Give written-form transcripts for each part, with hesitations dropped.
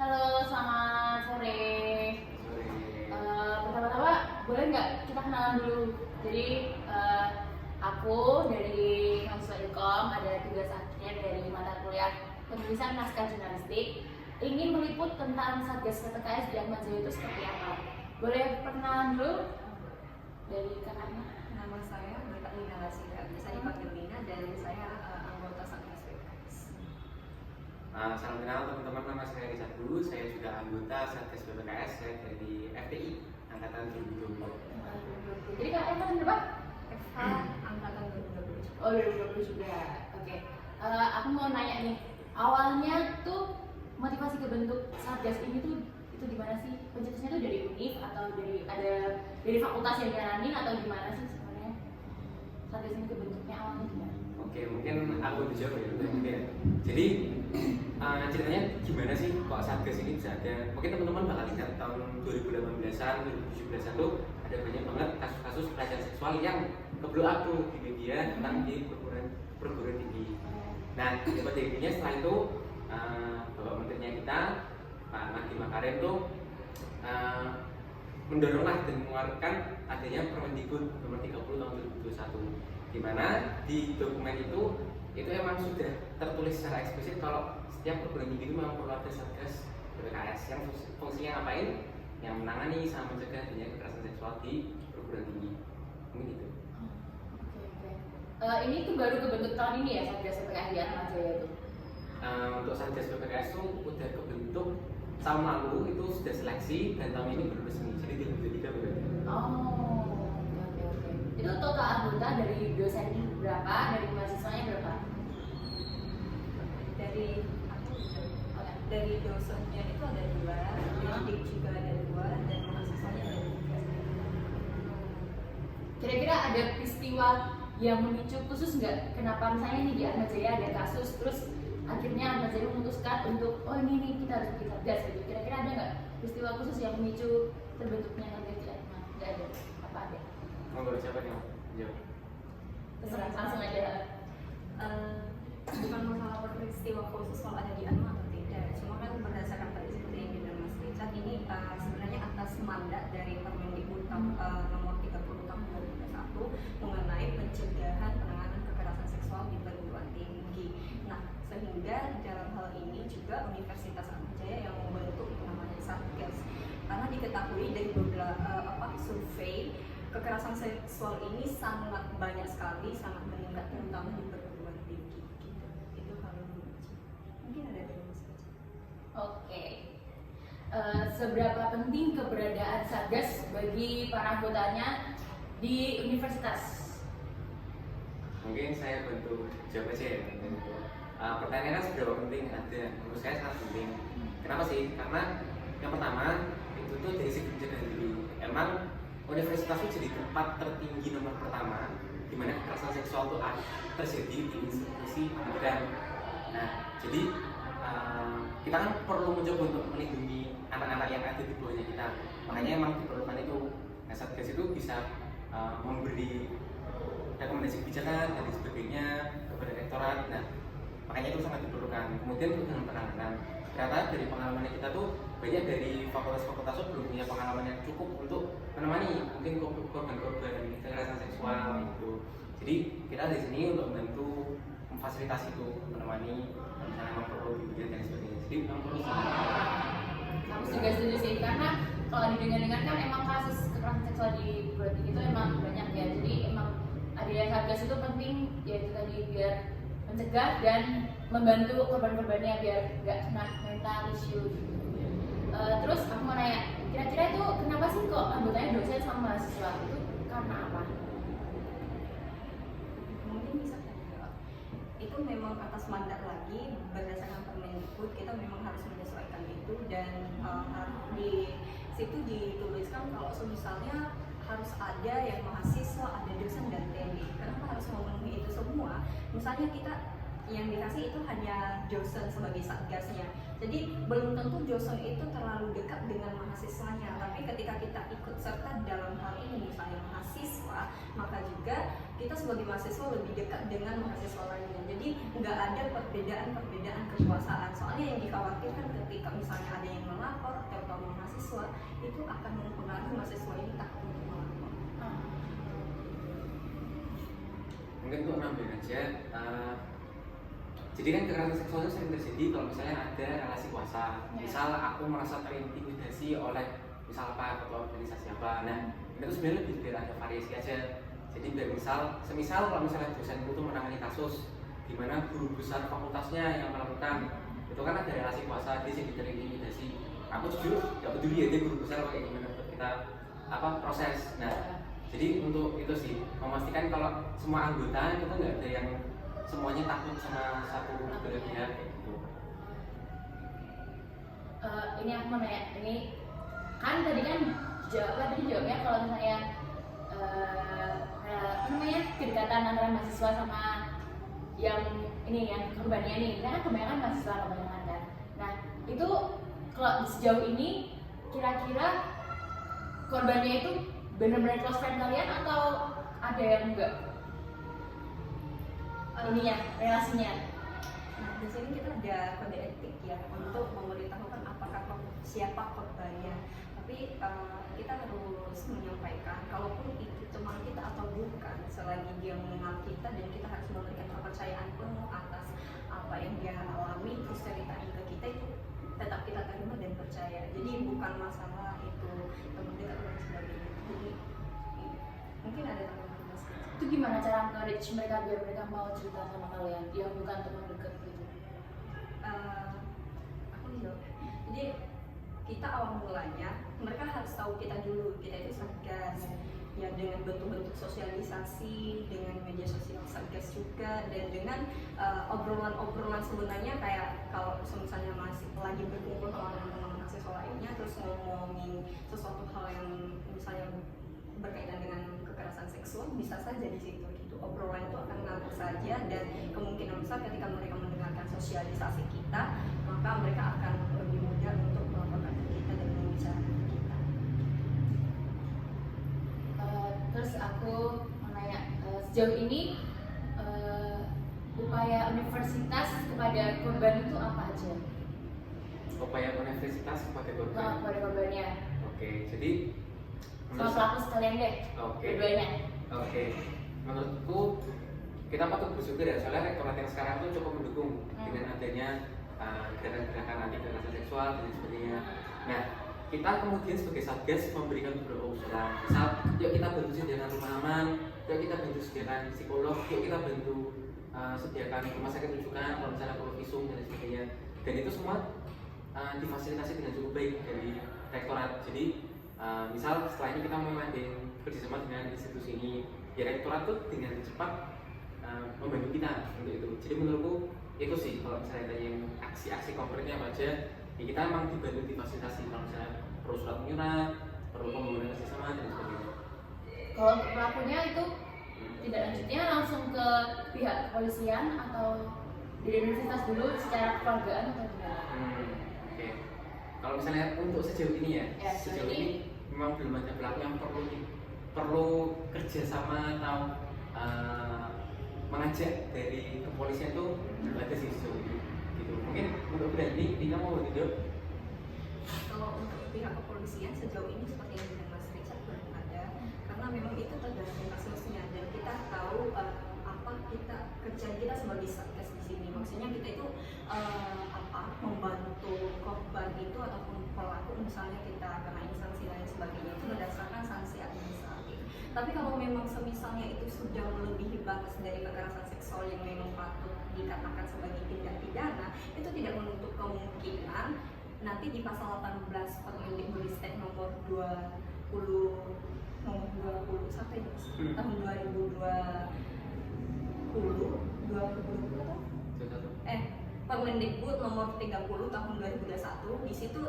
Halo, selamat sore. Pertama-tama boleh nggak kita kenalan dulu? Jadi aku dari mahasiswa Ilkom ada tugas akhir dari mata kuliah penulisan naskah jurnalistik. Ingin meliput tentang Satgas PPKS di Ahmad Jaya itu seperti apa? Boleh perkenalan dulu dari kakaknya? Nama saya Berta Lina Lasida, bisa dipanggil Lina, dan saya anggota Satgas PPKS. Salam kenal teman-teman, nama saya Risa Dulu, saya juga anggota Satgas PPKS, saya dari FPI Angkatan 2020. Jadi kakaknya kan berapa? FH Angkatan 2020. Oh, 2020 juga. Oke. Aku mau nanya nih, awalnya tuh motivasi kebentuk Satgas ini tuh itu gimana sih? Pencetusnya tuh dari UNIF atau dari fakultas yang jalanin atau gimana sih sebenarnya? Satgas ini kebentuknya awalnya gimana? Oke, mungkin aku dijawab ya, Jadi ceritanya gimana sih kok Satgas ini bisa ada? Mungkin teman-teman bakal lihat tahun 2018-an, 2017-an tuh ada banyak banget kasus-kasus pelecehan seksual yang nge-blow up tuh di media tentang di perguruan tinggi. Nah, dapat intinya setelah itu Bapak Menterinya kita, Pak Nadiem Makarim tuh mendoronglah dan mengeluarkan adanya Permendikbud nomor 30 tahun 2021, di mana di dokumen itu emang sudah tertulis secara eksplisit kalau setiap perguruan tinggi itu memang perlu ada Satgas PPKS yang fungsinya ngapain? Yang menangani sama mencegah adanya kekerasan seksual di perguruan tinggi. Mungkin itu. Oke. Ini tuh baru kebentuk tahun ini ya Satgas PPKS di Ahmad Jaya itu? Untuk Satgas PPKS itu udah kebentuk tahun lalu, itu sudah seleksi dan tahun ini baru resmi, jadi 2023 baru ada. Oh, oke. Itu total anggota dari dosennya berapa, dari mahasiswanya berapa? Dari dosennya itu ada 2, pendidik juga ada 2, dan mahasiswanya ada 3. Kira-kira ada peristiwa yang memicu khusus nggak? Kenapa misalnya nih di Ahmad Jaya ada kasus, terus akhirnya Ahmad Jaya memutuskan untuk ini nih kita harus bikin Satgas gitu. Kira-kira ada nggak peristiwa khusus yang memicu terbentuknya Satgas di Ahmad? Nggak ada. Apa ada? Menurut siapa nih? Jawab. Terserah, langsung aja. Bukan masalah peristiwa khusus kalau ada di Anma atau tidak, cuma kan berdasarkan tadi seperti yang dibilang Mas Richard, ini sebenarnya atas mandat dari Permendikbud nomor 30 tahun 2021 mengenai pencegahan penanganan kekerasan seksual di perguruan tinggi. Nah, sehingga dalam hal ini juga Universitas Ahmad Jaya yang membentuk yang namanya Satgas, karena diketahui dari beberapa survei kekerasan seksual ini sangat banyak sekali, sangat meningkat terutama di perguruan tinggi. Gitu. Itu kalau mungkin ada dari Mas Richard. Oke. Seberapa penting keberadaan Satgas bagi para anggotanya di universitas? Mungkin saya bantu jawab aja ya. Pertanyaannya seberapa penting? Ada, menurut saya sangat penting. Kenapa sih? Karena yang pertama itu tuh dari segi pencegahan dulu. Emang universitas itu jadi tempat tertinggi nomor pertama di mana kekerasan seksual itu terjadi di institusi pendidikan. Nah, jadi kita kan perlu mencoba untuk melindungi anak-anak yang ada di bawahnya kita. Makanya emang diperlukan itu. Nah, Satgas itu bisa memberi rekomendasi kebijakan dan sebagainya kepada rektorat. Nah, makanya itu sangat diperlukan. Kemudian untuk dengan penanganan, ternyata dari pengalaman kita tuh banyak dari fakultas-fakultas itu belum punya pengalaman yang cukup untuk menemani mungkin korban-korban kekerasan seksual gitu. Jadi kita di sini untuk membantu memfasilitasi itu, menemani misalnya memang perlu dibikin dan sebagainya. Jadi memang perlu. Aku juga setuju sih, karena kalau didengar-dengar kan emang kasus kekerasan seksual di perguruan tinggi itu emang banyak ya. Jadi emang adanya Satgas itu penting, yaitu tadi biar mencegah dan membantu korban-korbannya biar nggak kena mental issue gitu. Terus aku mau nanya, kira-kira itu kenapa sih kok anggotanya dosen sama mahasiswa? Itu karena apa? Mungkin bisa dijawab. Itu memang atas mandat lagi berdasarkan Permendikbud, kita memang harus menyesuaikan itu, dan di situ dituliskan kalau misalnya harus ada yang mahasiswa, ada dosen dan TNI. Kenapa harus memenuhi itu semua? Misalnya kita yang dikasih itu hanya dosen sebagai satgasnya, Jadi belum tentu dosen itu terlalu dekat dengan mahasiswanya, tapi ketika kita ikut serta dalam hal ini misalnya mahasiswa, maka juga kita sebagai mahasiswa lebih dekat dengan mahasiswa lainnya. Jadi nggak ada perbedaan kekuasaan. Soalnya yang dikhawatirkan ketika misalnya ada yang melapor terutama mahasiswa, itu akan mempengaruhi mahasiswa ini takut untuk melapor. Mungkin untuk nambahin aja, jadi kan kekerasan seksual itu sering terjadi kalau misalnya ada relasi kuasa. Misal aku merasa terintimidasi oleh misal apa ketua organisasi apa. Nah, itu sebenarnya lebih biar ada variasi aja. Jadi biar semisal kalau misalnya dosen itu menangani kasus di mana guru besar fakultasnya yang melakukan, itu kan ada relasi kuasa, dia jadi terintimidasi. Aku jujur nggak peduli ya dia guru besar kayak gimana buat kita proses. Nah, jadi untuk itu sih memastikan kalau semua anggota itu nggak ada yang semuanya takut sama satu belah pihak gitu. Ini aku mau nanya, ini kan tadi kan jawabnya kalau misalnya kedekatan antara mahasiswa sama yang ini yang korbannya nih, karena kebanyakan mahasiswa kebanyakan kan. Nah itu kalau sejauh ini kira-kira korbannya itu benar-benar close friend kalian atau ada yang enggak? Ininya, relasinya. Nah, di sini kita ada kode etik ya untuk memberitahukan apakah siapa korbannya. Tapi kita harus menyampaikan, kalaupun itu teman kita atau bukan, selagi dia mengenal kita dan kita harus memberikan kepercayaan penuh atas apa yang dia alami, terus ceritain ke kita, itu tetap kita terima dan percaya. Jadi bukan masalah itu teman dekat dan sebagainya. Jadi mungkin ada teman Itu gimana cara encourage mereka biar mereka mau cerita sama kalian yang bukan teman dekat gitu? Aku jawab. Jadi kita awal mulanya mereka harus tahu kita dulu, kita itu satgas ya, dengan bentuk-bentuk sosialisasi, dengan media sosial satgas juga, dan dengan obrolan-obrolan sebenarnya kayak kalau misalnya masih lagi berkumpul sama teman-teman mahasiswa lainnya terus ngomongin sesuatu hal yang misalnya berkaitan dengan kekerasan seksual, bisa saja di situ gitu. Obrolan itu akan ngalir saja, dan kemungkinan besar ketika mereka mendengarkan sosialisasi kita, maka mereka akan lebih mudah untuk melaporkan ke kita dan membicarakan ke kita. Terus aku mau nanya, sejauh ini upaya universitas kepada korban itu apa aja? Upaya universitas kepada korban. Kepada korbannya. Oke, jadi Sama pelaku sekalian deh, dua-duanya. Oke. Menurutku kita patut bersyukur ya, soalnya rektorat yang sekarang tuh cukup mendukung dengan adanya gerakan-gerakan anti kekerasan seksual dan sebagainya. Nah, kita kemudian sebagai satgas memberikan beberapa usulan. Misal, yuk kita bantu sediakan rumah aman, yuk kita bantu sediakan psikolog, yuk kita bantu sediakan rumah sakit rujukan kalau misalnya perlu visum dan sebagainya. Dan itu semua difasilitasi dengan cukup baik dari rektorat. Jadi misal setelah ini kita mau ngadain kerjasama dengan institusi ini, ya rektorat tuh dengan cepat membantu kita untuk itu. Jadi menurutku itu sih kalau misalnya tanya yang aksi-aksi konkretnya apa aja, ya kita emang dibantu difasilitasi. Kalau misalnya perlu surat menyurat, perlu pembangunan kerjasama dan sebagainya. Kalau pelakunya itu tidak lanjutnya langsung ke pihak kepolisian atau di universitas dulu secara kekeluargaan atau gimana? Oke. Kalau misalnya untuk sejauh ini ya, sejauh ini memang belum ada pelaku yang perlu kerjasama atau mengajak dari kepolisian itu belum ada sih sejauh ini. Gitu. Mungkin untuk berarti Dina mau hidup. Kalau untuk pihak kepolisian sejauh ini seperti yang bilang Mas Richard belum ada, karena memang itu tergantung kasusnya, dan kita tahu apa kerjaan kita sebagai satgas di sini. Maksudnya kita itu membantu korban itu ataupun pelaku, misalnya kita kena instansi lain sebagainya, itu berdasarkan sanksi administratif. Tapi kalau memang semisalnya itu sudah melebihi batas dari kekerasan seksual yang memang patut dikatakan sebagai tindak pidana, itu tidak menutup kemungkinan nanti di pasal 18 Permendikbudristek nomor 20 sampai tahun 2020 Permendikbud nomor 30 tahun 2021, di situ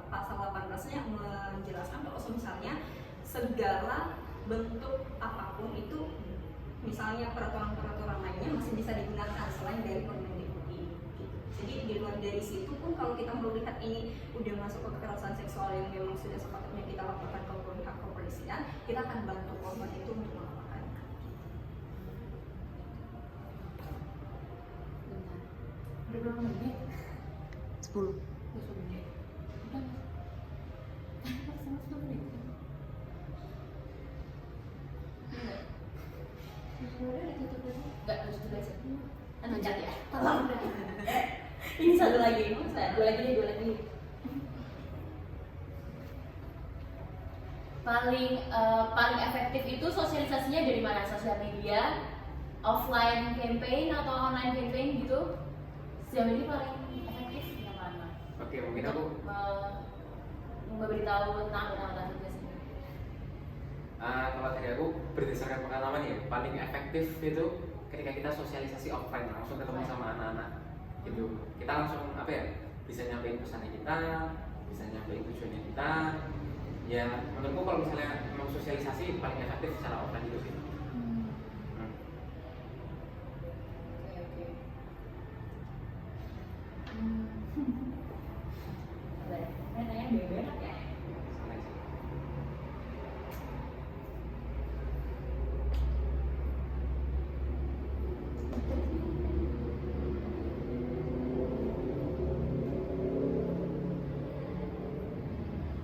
pasal 18-nya menjelaskan kalau misalnya segala bentuk apapun itu, misalnya peraturan-peraturan lainnya masih bisa digunakan selain dari Permendikbud ini. Jadi di luar dari situ pun kalau kita melihat ini udah masuk ke kekerasan seksual yang memang sudah sepatutnya kita laporkan ke pihak kepolisian, kita akan bantu korban itu untuk melaporkan. Bentar. Udah berapa menit? 10. 10 menit. Udah. Sama 10 menit. Enggak. Udah tutup aja. Enggak, tutup aja. Kan lanjut ya. Tolong. Ini satu lagi. Dua lagi. Paling efektif itu sosialisasinya dari mana? Sosial media, offline campaign atau online campaign gitu? Sejauh ini paling efektif yang mana? Oke, mungkin aku Memberitahu tentang tugas ini. kalau dari aku berdasarkan pengalaman ya, paling efektif itu ketika kita sosialisasi offline langsung ketemu sama anak-anak gitu. Kita langsung apa ya, bisa nyampein pesannya kita, bisa nyampein tujuannya kita. Ya menurutku kalau misalnya memang sosialisasi paling efektif secara offline itu sih. Oke. Nanya beda ya. Santai sih.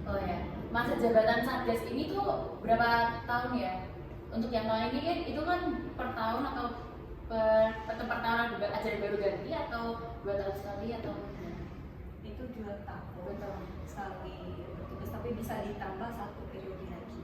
Oh ya, masa jabatan Satgas ini tuh berapa tahun ya? Untuk yang lain ini kan itu kan per tahun atau per tahun ajaran baru ganti atau 2 tahun sekali atau gimana? Itu 2 tahun. 2 tahun. Sekali bertugas, tapi bisa ditambah 1 periode lagi.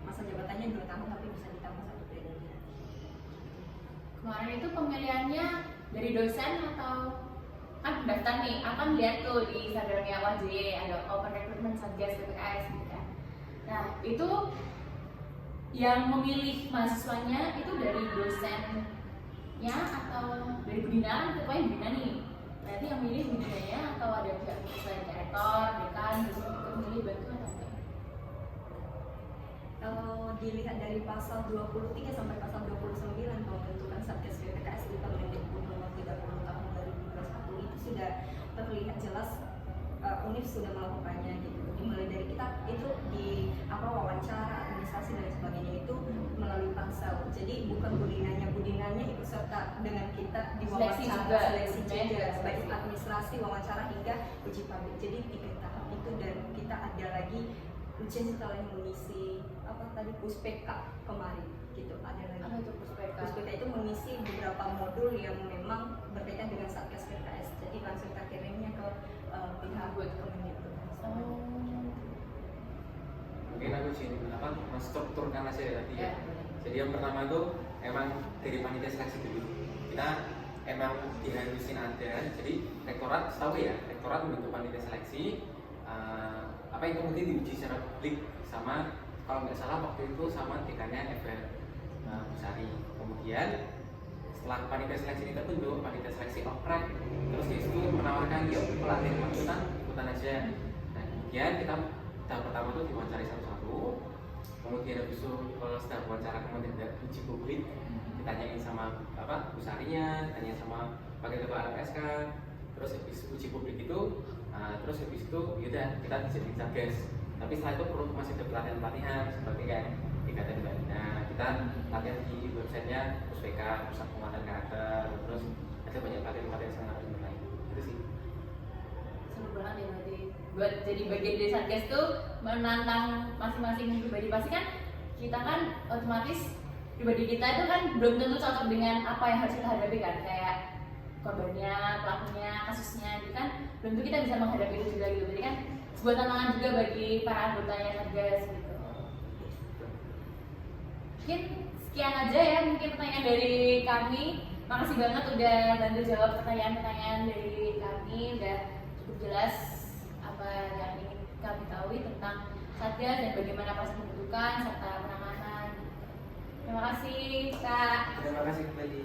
Masa jabatannya 2 tahun tapi bisa ditambah 1 periode lagi. Kemarin itu pemilihannya dari dosen atau kan pendaftar nih, akan lihat tuh di Instagramnya WJY ada open recruitment Satgas PPKS gitu kan. Nah itu yang memilih mahasiswanya itu dari dosennya atau dari pembinaan, ketuanya pembina nih. Berarti yang milih pembinanya atau ada pihak selain rektor, dekan, gitu ikut memilih bantuan atau enggak? Kalau dilihat dari pasal 23 sampai pasal 29 pembentukan Satgas PPKS di Permendikbud nomor 30 tahun 2021 itu sudah terlihat jelas UNIF sudah melakukannya gitu. Dimulai dari kita itu di wawancara, administrasi dan sebagainya itu melalui pansel. Jadi bukan budinanya ikut serta dengan kita di wawancara, seleksi juga, baik administrasi, wawancara hingga uji publik. Jadi 3 tahap itu, dan kita ada lagi ujian setelah mengisi puspeka kemarin gitu, ada lagi. Apa itu puspeka? Puspeka itu mengisi beberapa modul yang memang berkaitan dengan Satgas PPKS. Jadi langsung kita kirimnya ke pihak Kemendikbud. Mungkin aku sih menstrukturkan aja ya tadi ya. Ya. Jadi yang pertama itu emang dari panitia seleksi dulu. Kita emang diharusin ada. Jadi rektorat, setahu ya, rektorat membentuk panitia seleksi. Apa yang kemudian diuji secara publik sama, kalau nggak salah waktu itu sama dekannya FR Busari. Kemudian setelah panitia seleksi ini terbentuk, panitia seleksi oprek, terus di situ menawarkan yuk pelatihan ikutan aja. Nah, kemudian kita tahap pertama itu diwawancari satu-satu. Kemudian habis itu kalau setelah wawancara kemudian ada uji publik, ditanyain sama Busarinya, tanya sama wakil ketua LPSK. Terus habis uji publik itu, terus habis itu yaudah kita dijadiin Satgas. Tapi setelah itu perlu masih ada pelatihan seperti kayak Ikatan Bina. Kita latihan di websitenya Puspeka, Pusat Penguatan Karakter. Terus ada banyak pelatihan sangat lain. Itu sih. Seru banget ya berarti. Buat jadi bagian dari Satgas tuh menantang masing-masing pribadi. Pasti kan kita kan otomatis pribadi kita itu kan belum tentu cocok dengan apa yang harus kita hadapi kan, kayak korbannya, pelakunya, kasusnya gitu kan, belum tentu kita bisa menghadapi itu juga gitu. Jadi kan sebuah tantangan juga bagi para anggotanya Satgas gitu. Mungkin sekian aja ya, mungkin pertanyaan dari kami. Makasih banget udah bantu jawab pertanyaan-pertanyaan dari kami, udah cukup jelas apa yang ingin kami tahu tentang Satgas dan bagaimana proses pembentukan serta penanganan. Terima kasih Kak. Terima kasih kembali.